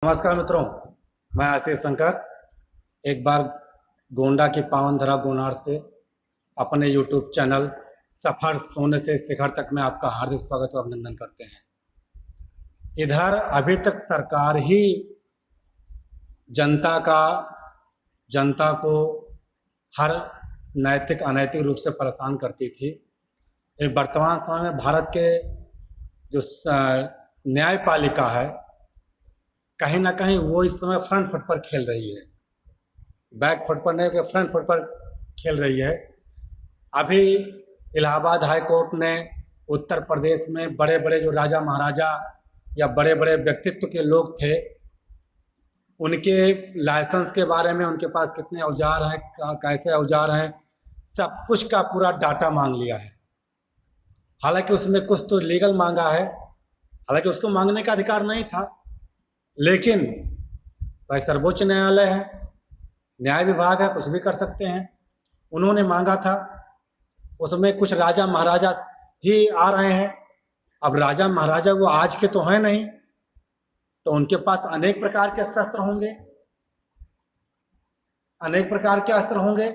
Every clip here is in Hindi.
नमस्कार मित्रों, मैं आशीष शंकर एक बार गोंडा की पावन धरा गोनार से अपने YouTube चैनल सफर शून्य से शिखर तक में आपका हार्दिक स्वागत और अभिनंदन करते हैं। इधर अभी तक सरकार ही जनता को हर नैतिक अनैतिक रूप से परेशान करती थी। वर्तमान समय में भारत के जो न्यायपालिका है, कहीं ना कहीं वो इस समय फ्रंट फुट पर खेल रही है, बैक फुट पर नहीं, फ्रंट फुट पर खेल रही है। अभी इलाहाबाद हाई कोर्ट ने उत्तर प्रदेश में बड़े बड़े जो राजा महाराजा या बड़े बड़े व्यक्तित्व के लोग थे, उनके लाइसेंस के बारे में, उनके पास कितने औजार हैं, कैसे औजार हैं, सब कुछ का पूरा डाटा मांग लिया है। हालांकि उसमें कुछ तो लीगल मांगा है, हालांकि उसको मांगने का अधिकार नहीं था, लेकिन भाई सर्वोच्च न्यायालय है, न्याय विभाग है, कुछ भी कर सकते हैं। उन्होंने मांगा था, उसमें कुछ राजा महाराजा ही आ रहे हैं। अब राजा महाराजा वो आज के तो हैं नहीं, तो उनके पास अनेक प्रकार के शस्त्र होंगे, अनेक प्रकार के अस्त्र होंगे,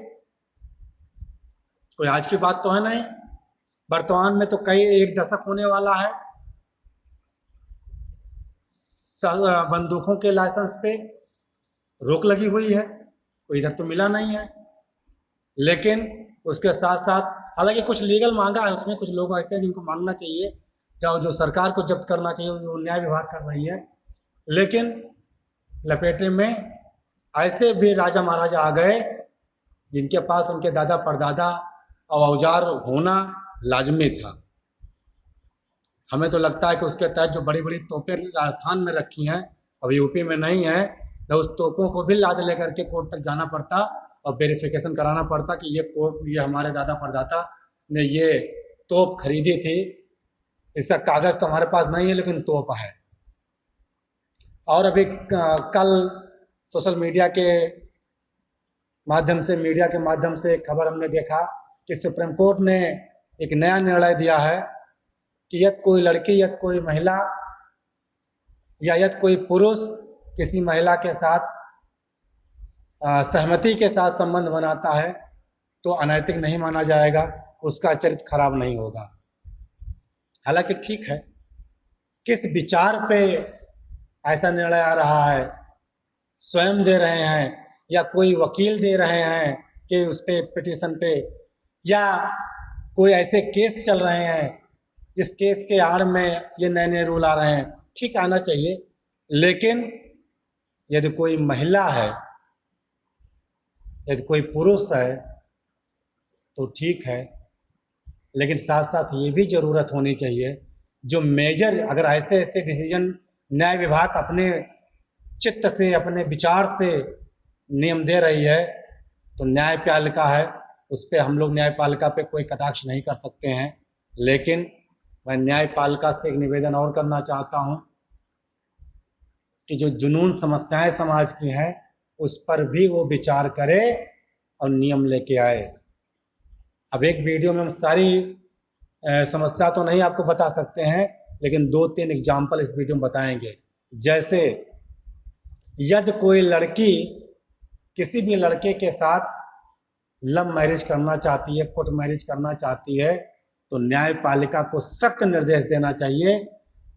कोई आज की बात तो है नहीं। वर्तमान में तो कई एक दशक होने वाला है बंदूकों के लाइसेंस पे रोक लगी हुई है, कोई इधर तो मिला नहीं है। लेकिन उसके साथ साथ हालांकि कुछ लीगल मांगा है, उसमें कुछ लोग ऐसे हैं जिनको मांगना चाहिए, जो सरकार को जब्त करना चाहिए वो न्याय विभाग कर रही है। लेकिन लपेटे में ऐसे भी राजा महाराजा आ गए जिनके पास उनके दादा परदादा और औजार होना लाजमी था। हमें तो लगता है कि उसके तहत जो बड़ी बड़ी तोपें राजस्थान में रखी हैं, अब यूपी में नहीं है, तो उस तोपों को भी लाद लेकर के कोर्ट तक जाना पड़ता और वेरिफिकेशन कराना पड़ता कि ये हमारे दादा परदादा ने ये तोप खरीदी थी, इसका कागज तो हमारे पास नहीं है लेकिन तोप है। और अभी कल सोशल मीडिया के माध्यम से खबर हमने देखा कि सुप्रीम कोर्ट ने एक नया निर्णय दिया है कि यदि कोई लड़की, यदि कोई महिला या यदि कोई पुरुष किसी महिला के साथ सहमति के साथ संबंध बनाता है तो अनैतिक नहीं माना जाएगा, उसका चरित्र खराब नहीं होगा। हालांकि ठीक है, किस विचार पे ऐसा निर्णय आ रहा है, स्वयं दे रहे हैं या कोई वकील दे रहे हैं कि उस पे पिटीशन पे, या कोई ऐसे केस चल रहे हैं जिस केस के आड़ में ये नए नए रूल आ रहे हैं, ठीक आना चाहिए। लेकिन यदि कोई महिला है, यदि कोई पुरुष है तो ठीक है, लेकिन साथ साथ ये भी ज़रूरत होनी चाहिए जो मेजर, अगर ऐसे ऐसे डिसीजन न्याय विभाग अपने चित्त से, अपने विचार से नियम दे रही है तो न्यायपालिका है, उस पर हम लोग न्यायपालिका पे कोई कटाक्ष नहीं कर सकते हैं। लेकिन मैं न्यायपालिका से एक निवेदन और करना चाहता हूं कि जो जुनून समस्याएं समाज की हैं उस पर भी वो विचार करे और नियम लेके आए। अब एक वीडियो में हम सारी समस्या तो नहीं आपको बता सकते हैं, लेकिन 2-3 एग्जाम्पल इस वीडियो में बताएंगे। जैसे यदि कोई लड़की किसी भी लड़के के साथ लव मैरिज करना चाहती है, कोर्ट मैरिज करना चाहती है, तो न्यायपालिका को सख्त निर्देश देना चाहिए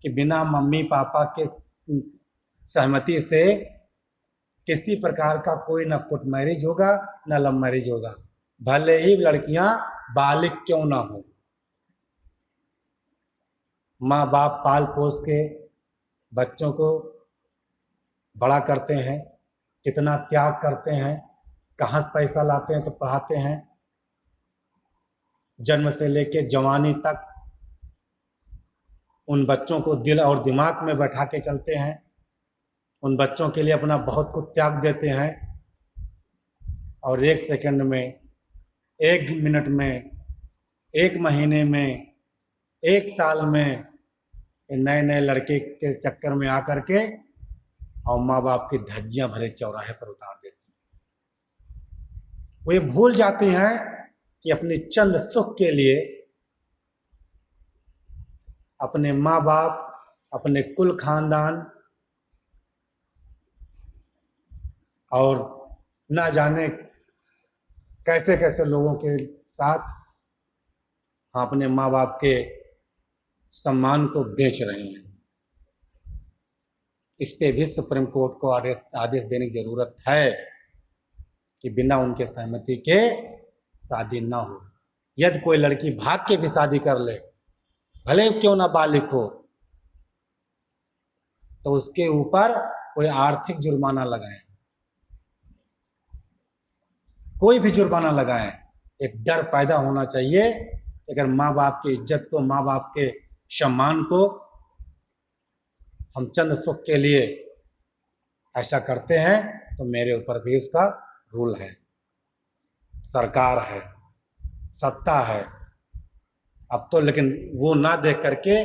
कि बिना मम्मी पापा के सहमति से किसी प्रकार का कोई ना कोर्ट मैरिज होगा ना लव मैरिज होगा, भले ही लड़कियां बालिग क्यों ना हो। माँ बाप पाल पोस के बच्चों को बड़ा करते हैं, कितना त्याग करते हैं, कहाँ से पैसा लाते हैं तो पढ़ाते हैं, जन्म से लेके जवानी तक उन बच्चों को दिल और दिमाग में बैठा के चलते हैं, उन बच्चों के लिए अपना बहुत कुछ त्याग देते हैं, और 1 सेकंड में, 1 मिनट में, 1 महीने में, 1 साल में नए नए लड़के के चक्कर में आकर के और माँ बाप की धज्जियां भरे चौराहे पर उतार देती हैं। वो ये भूल जाती हैं कि अपने चंद सुख के लिए अपने माँ बाप, अपने कुल खानदान और ना जाने कैसे कैसे लोगों के साथ हम अपने माँ बाप के सम्मान को बेच रहे हैं। इस पे भी सुप्रीम कोर्ट को आदेश देने की जरूरत है कि बिना उनके सहमति के शादी ना हो। यदि कोई लड़की भाग के भी शादी कर ले, भले क्यों ना बालिग हो, तो उसके ऊपर कोई आर्थिक जुर्माना लगाएं, कोई भी जुर्माना लगाएं। एक डर पैदा होना चाहिए। अगर माँ बाप की इज्जत को, माँ बाप के सम्मान को हम चंद सुख के लिए ऐसा करते हैं तो मेरे ऊपर भी उसका रूल है। सरकार है, सत्ता है। अब तो लेकिन वो ना देख करके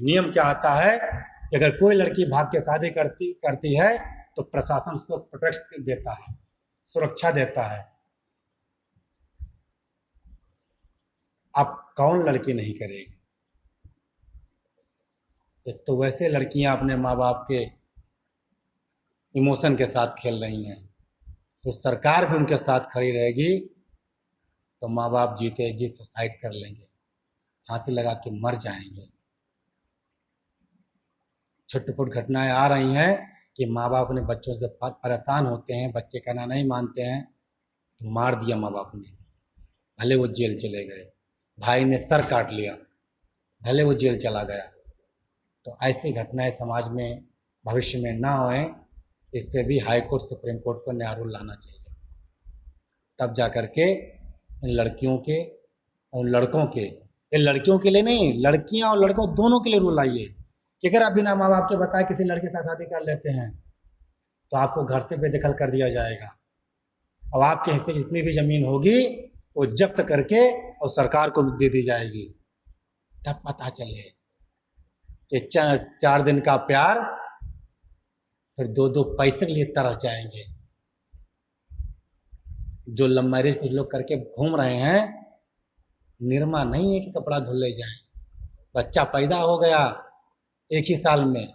नियम क्या आता है कि अगर कोई लड़की भाग के शादी करती है तो प्रशासन उसको प्रोटेक्ट देता है, सुरक्षा देता है। अब कौन लड़की नहीं करेगी? एक तो वैसे लड़कियां अपने माँ बाप के इमोशन के साथ खेल रही हैं, तो सरकार भी उनके साथ खड़ी रहेगी तो माँ बाप जीते जी सुसाइड कर लेंगे, फांसी लगा के मर जाएंगे। छुटपुट घटनाएं आ रही हैं कि माँ बाप अपने बच्चों से परेशान होते हैं, बच्चे कहना नहीं मानते हैं तो मार दिया माँ बाप ने, भले वो जेल चले गए। भाई ने सर काट लिया, भले वो जेल चला गया। तो ऐसी घटनाएं समाज में भविष्य में ना होए, इस पर भी हाई कोर्ट, सुप्रीम कोर्ट को नया रूल लाना चाहिए। तब जा करके इन लड़कियों के और लड़कों के, ये लड़कियों के लिए नहीं, लड़कियां और लड़कों दोनों के लिए रूल आइए कि अगर आप बिना माँ बाप के बताए किसी लड़के के साथ शादी कर लेते हैं तो आपको घर से बेदखल कर दिया जाएगा और आपके हिस्से की जितनी भी जमीन होगी वो जब्त करके और सरकार को दे दी जाएगी। तब पता चले कि 4 दिन का प्यार फिर 2-2 पैसे के लिए तरस जाएंगे। जो लव मैरिज कुछ लोग करके घूम रहे हैं, निर्मा नहीं है कि कपड़ा धुल ले जाए। बच्चा पैदा हो गया 1 ही साल में,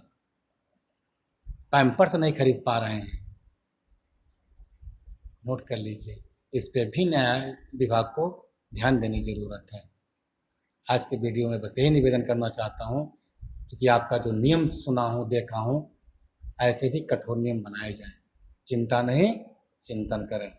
पैम्पर्स नहीं खरीद पा रहे हैं। नोट कर लीजिए, इस पे भी न्याय विभाग को ध्यान देने की जरूरत है। आज के वीडियो में बस यही निवेदन करना चाहता हूँ कि आपका जो नियम सुना हूँ, देखा हूँ, ऐसे ही कठोर नियम बनाए जाएं। चिंता नहीं, चिंतन करें।